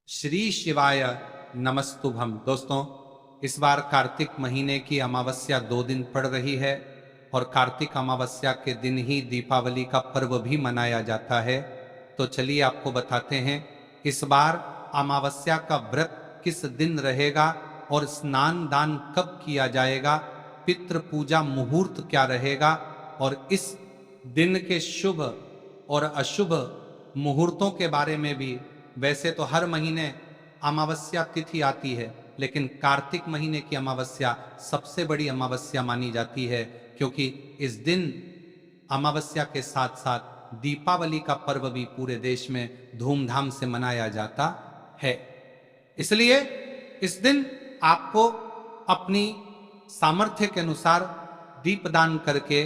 श्री शिवाय नमस्तुभम। दोस्तों, इस बार कार्तिक महीने की अमावस्या 2 दिन पड़ रही है और कार्तिक अमावस्या के दिन ही दीपावली का पर्व भी मनाया जाता है। तो चलिए आपको बताते हैं इस बार अमावस्या का व्रत किस दिन रहेगा और स्नान दान कब किया जाएगा, पितृ पूजा मुहूर्त क्या रहेगा और इस दिन के शुभ और अशुभ मुहूर्तों के बारे में भी। वैसे तो हर महीने अमावस्या तिथि आती है, लेकिन कार्तिक महीने की अमावस्या सबसे बड़ी अमावस्या मानी जाती है, क्योंकि इस दिन अमावस्या के साथ साथ दीपावली का पर्व भी पूरे देश में धूमधाम से मनाया जाता है। इसलिए इस दिन आपको अपनी सामर्थ्य के अनुसार दीपदान करके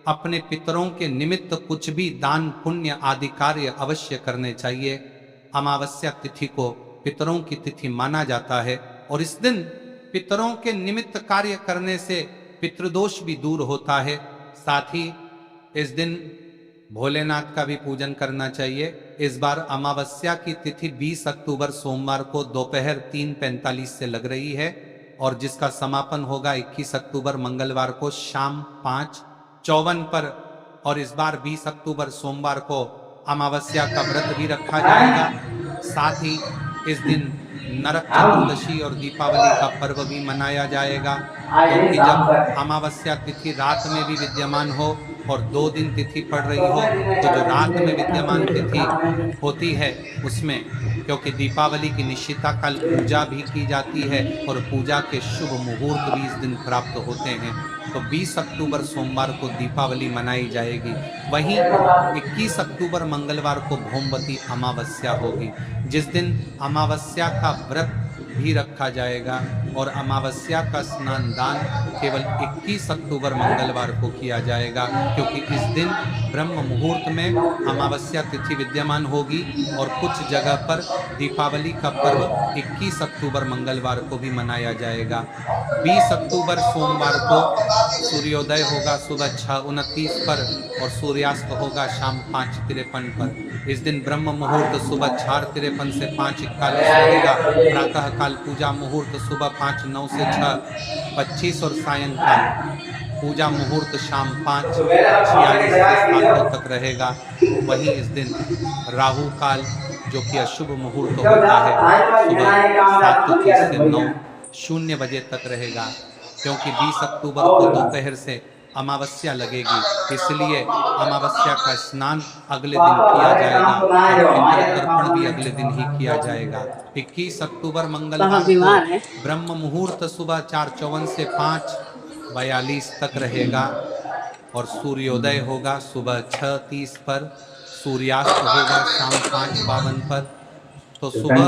अपने पितरों के निमित्त कुछ भी दान पुण्य आदि कार्य अवश्य करने चाहिए। अमावस्या तिथि को पितरों की तिथि माना जाता है और इस दिन पितरों के निमित्त कार्य करने से पितृदोष भी दूर होता है। साथ ही इस दिन भोलेनाथ का भी पूजन करना चाहिए। इस बार अमावस्या की तिथि 20 अक्टूबर सोमवार को दोपहर 3:45 से लग रही है और जिसका समापन होगा 21 अक्टूबर मंगलवार को शाम 5:54 पर। और इस बार 20 अक्टूबर सोमवार को अमावस्या का व्रत भी रखा जाएगा। साथ ही इस दिन नरक चतुर्दशी और दीपावली का पर्व भी मनाया जाएगा, क्योंकि जब अमावस्या तिथि रात में भी विद्यमान हो और 2 दिन तिथि पड़ रही हो, तो जो रात में विद्यमान तिथि होती है उसमें, क्योंकि दीपावली की निश्चिता काल पूजा भी की जाती है और पूजा के शुभ मुहूर्त भी इस दिन प्राप्त होते हैं, तो 20 अक्टूबर सोमवार को दीपावली मनाई जाएगी। वहीं 21 अक्टूबर मंगलवार को भौमवती अमावस्या होगी, जिस दिन अमावस्या का व्रत भी रखा जाएगा और अमावस्या का स्नान दान केवल 21 अक्टूबर मंगलवार को किया जाएगा, क्योंकि इस दिन ब्रह्म मुहूर्त में अमावस्या तिथि विद्यमान होगी और कुछ जगह पर दीपावली का पर्व 21 अक्टूबर मंगलवार को भी मनाया जाएगा। 20 अक्टूबर सोमवार को सूर्योदय होगा सुबह 6:29 पर और सूर्यास्त होगा शाम 5:53 पर। इस दिन ब्रह्म मुहूर्त सुबह 4:53 से 5:41 रहेगा। प्रातः काल पूजा मुहूर्त सुबह 5:09 से 6:25 और सायंकाल पूजा मुहूर्त शाम 5:46 से 7 तक रहेगा। वहीं इस दिन राहु काल, जो कि अशुभ मुहूर्त होता है, सुबह 7:30 से 9:00 बजे तक रहेगा, क्योंकि 20 अक्टूबर को दोपहर से अमावस्या लगेगी, इसलिए अमावस्या का स्नान अगले दिन किया जाएगा और पितृ तर्पण भी अगले दिन ही किया जाएगा। 21 अक्टूबर मंगलवार को ब्रह्म मुहूर्त सुबह 4:54 से 5:42 तक रहेगा और सूर्योदय होगा सुबह 6:30 पर, सूर्यास्त होगा शाम 5:52 पर। तो सुबह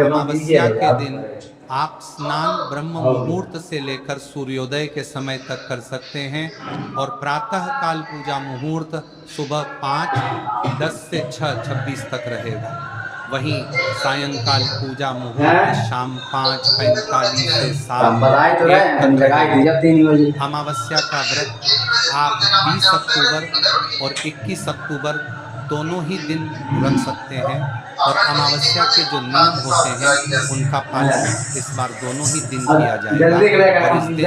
अमावस्या के दिन आप स्नान ब्रह्म मुहूर्त से लेकर सूर्योदय के समय तक कर सकते हैं और प्रातः काल पूजा मुहूर्त सुबह 5:10 से 6:26 तक रहेगा। वहीं सायंकाल पूजा मुहूर्त शाम 5:45 से 7:01 तक रहेगा। अमावस्या का व्रत आप 20 अक्टूबर और 21 अक्टूबर दोनों ही दिन रख सकते हैं और अमावस्या के जो नियम होते हैं उनका पालन इस बार दोनों ही दिन किया जाएगा। और इस दिन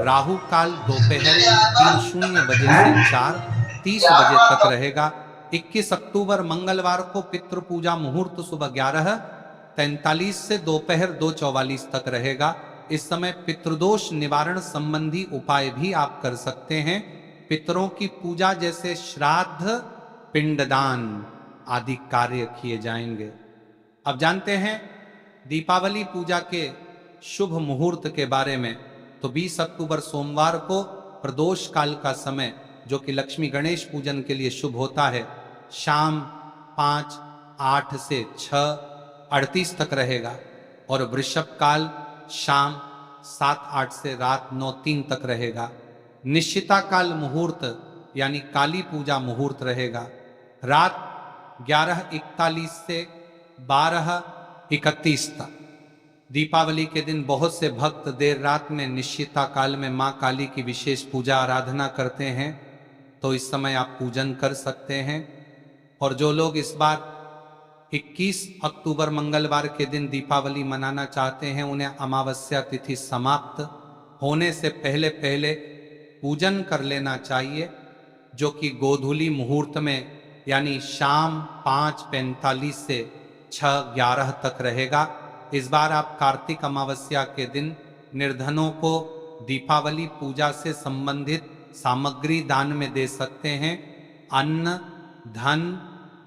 राहु काल दोपहर 3:00 बजे से 4:30 बजे तक रहेगा। 21 अक्टूबर मंगलवार को पितृ पूजा मुहूर्त सुबह 11:43 से दोपहर 2:44 तक रहेगा। इस समय पितृदोष निवारण संबंधी उपाय भी आप कर सकते हैं। पितरों की पूजा जैसे श्राद्ध, पिंडदान आदि कार्य किए जाएंगे। अब जानते हैं दीपावली पूजा के शुभ मुहूर्त के बारे में। तो 20 अक्टूबर सोमवार को प्रदोष काल का समय, जो कि लक्ष्मी गणेश पूजन के लिए शुभ होता है, शाम 5:08 से 6:38 तक रहेगा और वृषभ काल शाम 7:08 से रात 9:03 तक रहेगा। निश्चिता काल मुहूर्त यानी काली पूजा मुहूर्त रहेगा रात 11:41 से 12:31 तक। दीपावली के दिन बहुत से भक्त देर रात में निश्चिता काल में मां काली की विशेष पूजा आराधना करते हैं, तो इस समय आप पूजन कर सकते हैं। और जो लोग इस बार 21 अक्टूबर मंगलवार के दिन दीपावली मनाना चाहते हैं, उन्हें अमावस्या तिथि समाप्त होने से पहले पहले पूजन कर लेना चाहिए, जो कि गोधूली मुहूर्त में यानी शाम 5:45 से 6:11 तक रहेगा। इस बार आप कार्तिक अमावस्या के दिन निर्धनों को दीपावली पूजा से संबंधित सामग्री दान में दे सकते हैं। अन्न, धन,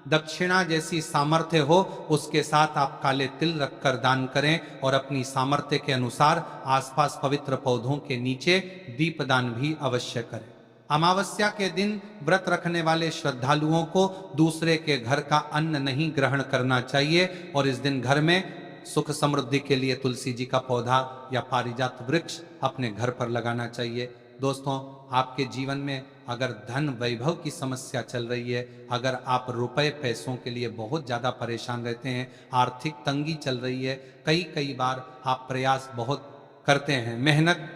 दक्षिणा जैसी सामर्थ्य हो उसके साथ आप काले तिल रखकर दान करें और अपनी सामर्थ्य के अनुसार आसपास पवित्र पौधों के नीचे दीपदान भी अवश्य करें। अमावस्या के दिन व्रत रखने वाले श्रद्धालुओं को दूसरे के घर का अन्न नहीं ग्रहण करना चाहिए और इस दिन घर में सुख समृद्धि के लिए तुलसी जी का पौधा या पारिजात वृक्ष अपने घर पर लगाना चाहिए। दोस्तों, आपके जीवन में अगर धन वैभव की समस्या चल रही है, अगर आप रुपए पैसों के लिए बहुत ज़्यादा परेशान रहते हैं, आर्थिक तंगी चल रही है, कई बार आप प्रयास बहुत करते हैं, मेहनत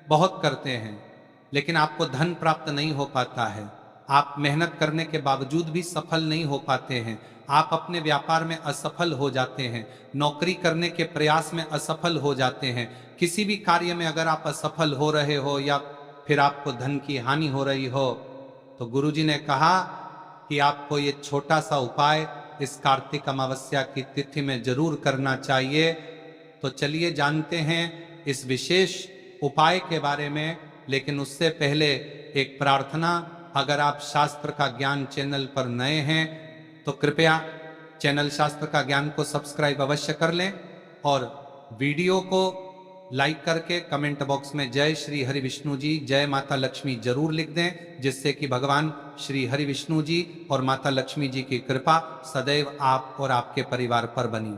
बहुत करते हैं, लेकिन आपको धन प्राप्त नहीं हो पाता है, आप मेहनत करने के बावजूद भी सफल नहीं हो पाते हैं, आप अपने व्यापार में असफल हो जाते हैं, नौकरी करने के प्रयास में असफल हो जाते हैं, किसी भी कार्य में अगर आप असफल हो रहे हो या फिर आपको धन की हानि हो रही हो, तो गुरुजी ने कहा कि आपको ये छोटा सा उपाय इस कार्तिक अमावस्या की तिथि में जरूर करना चाहिए। तो चलिए जानते हैं इस विशेष उपाय के बारे में, लेकिन उससे पहले एक प्रार्थना। अगर आप शास्त्र का ज्ञान चैनल पर नए हैं तो कृपया चैनल शास्त्र का ज्ञान को सब्सक्राइब अवश्य कर लें और वीडियो को लाइक करके कमेंट बॉक्स में जय श्री हरि विष्णु जी, जय माता लक्ष्मी जरूर लिख दें, जिससे कि भगवान श्री हरि विष्णु जी और माता लक्ष्मी जी की कृपा सदैव आप और आपके परिवार पर बनी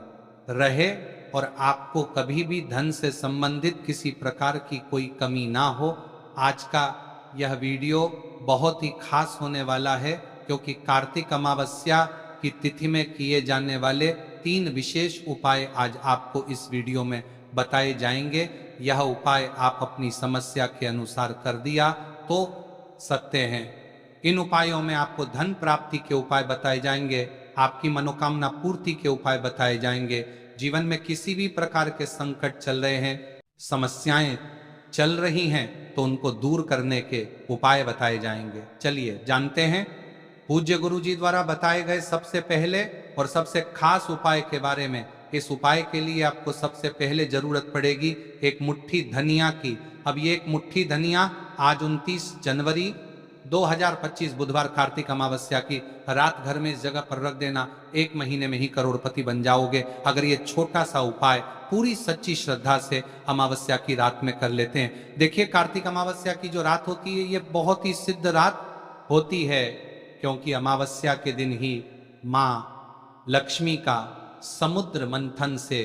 रहे और आपको कभी भी धन से संबंधित किसी प्रकार की कोई कमी ना हो। आज का यह वीडियो बहुत ही खास होने वाला है, क्योंकि कार्तिक अमावस्या की तिथि में किए जाने वाले 3 विशेष उपाय आज आपको इस वीडियो में बताए जाएंगे। यह उपाय आप अपनी समस्या के अनुसार कर दिया तो सकते हैं। इन उपायों में आपको धन प्राप्ति के उपाय बताए जाएंगे, आपकी मनोकामना पूर्ति के उपाय बताए जाएंगे, जीवन में किसी भी प्रकार के संकट चल रहे हैं, समस्याएं चल रही हैं तो उनको दूर करने के उपाय बताए जाएंगे। चलिए जानते हैं पूज्य गुरु जी द्वारा बताए गए सबसे पहले और सबसे खास उपाय के बारे में। इस उपाय के लिए आपको सबसे पहले जरूरत पड़ेगी एक मुट्ठी धनिया की। अब ये एक मुट्ठी धनिया आज 29 जनवरी 2025 बुधवार कार्तिक अमावस्या की रात घर में इस जगह पर रख देना, 1 महीने में ही करोड़पति बन जाओगे अगर ये छोटा सा उपाय पूरी सच्ची श्रद्धा से अमावस्या की रात में कर लेते हैं। देखिए, कार्तिक अमावस्या की जो रात होती है ये बहुत ही सिद्ध रात होती है, क्योंकि अमावस्या के दिन ही माँ लक्ष्मी का समुद्र मंथन से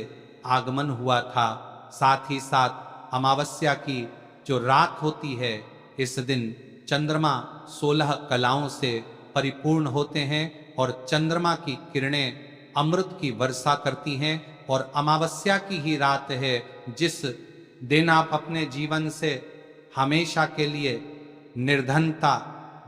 आगमन हुआ था। साथ ही साथ अमावस्या की जो रात होती है, इस दिन चंद्रमा 16 कलाओं से परिपूर्ण होते हैं और चंद्रमा की किरणें अमृत की वर्षा करती हैं। और अमावस्या की ही रात है जिस दिन आप अपने जीवन से हमेशा के लिए निर्धनता,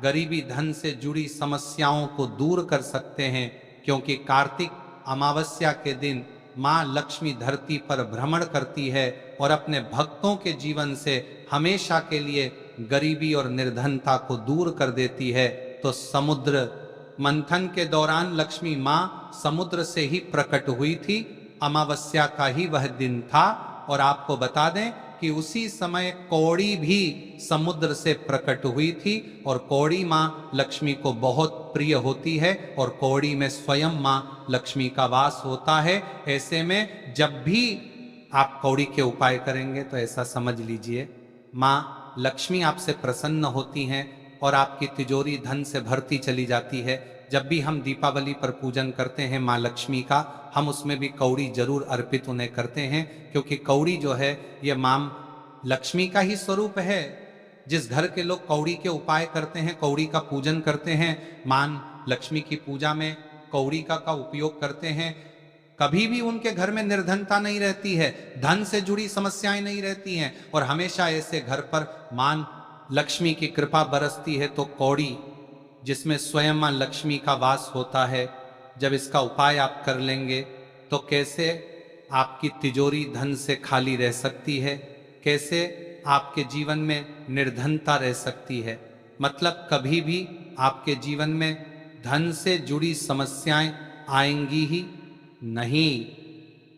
गरीबी, धन से जुड़ी समस्याओं को दूर कर सकते हैं, क्योंकि कार्तिक अमावस्या के दिन माँ लक्ष्मी धरती पर भ्रमण करती है और अपने भक्तों के जीवन से हमेशा के लिए गरीबी और निर्धनता को दूर कर देती है। तो समुद्र मंथन के दौरान लक्ष्मी माँ समुद्र से ही प्रकट हुई थी, अमावस्या का ही वह दिन था। और आपको बता दें कि उसी समय कौड़ी भी समुद्र से प्रकट हुई थी और कौड़ी माँ लक्ष्मी को बहुत प्रिय होती है और कौड़ी में स्वयं माँ लक्ष्मी का वास होता है। ऐसे में जब भी आप कौड़ी के उपाय करेंगे तो ऐसा समझ लीजिए माँ लक्ष्मी आपसे प्रसन्न होती हैं और आपकी तिजोरी धन से भरती चली जाती है। जब भी हम दीपावली पर पूजन करते हैं माँ लक्ष्मी का, हम उसमें भी कौड़ी जरूर अर्पित उन्हें करते हैं, क्योंकि कौड़ी जो है ये माँ लक्ष्मी का ही स्वरूप है। जिस घर के लोग कौड़ी के उपाय करते हैं, कौड़ी का पूजन करते हैं, माँ लक्ष्मी की पूजा में कौड़ी का उपयोग करते हैं, कभी भी उनके घर में निर्धनता नहीं रहती है, धन से जुड़ी समस्याएं नहीं रहती हैं और हमेशा ऐसे घर पर माँ लक्ष्मी की कृपा बरसती है। तो कौड़ी जिसमें स्वयं माँ लक्ष्मी का वास होता है, जब इसका उपाय आप कर लेंगे तो कैसे आपकी तिजोरी धन से खाली रह सकती है, कैसे आपके जीवन में निर्धनता रह सकती है। मतलब कभी भी आपके जीवन में धन से जुड़ी समस्याएं आएंगी ही नहीं,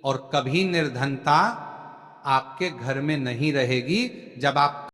और कभी निर्धनता आपके घर में नहीं रहेगी जब आप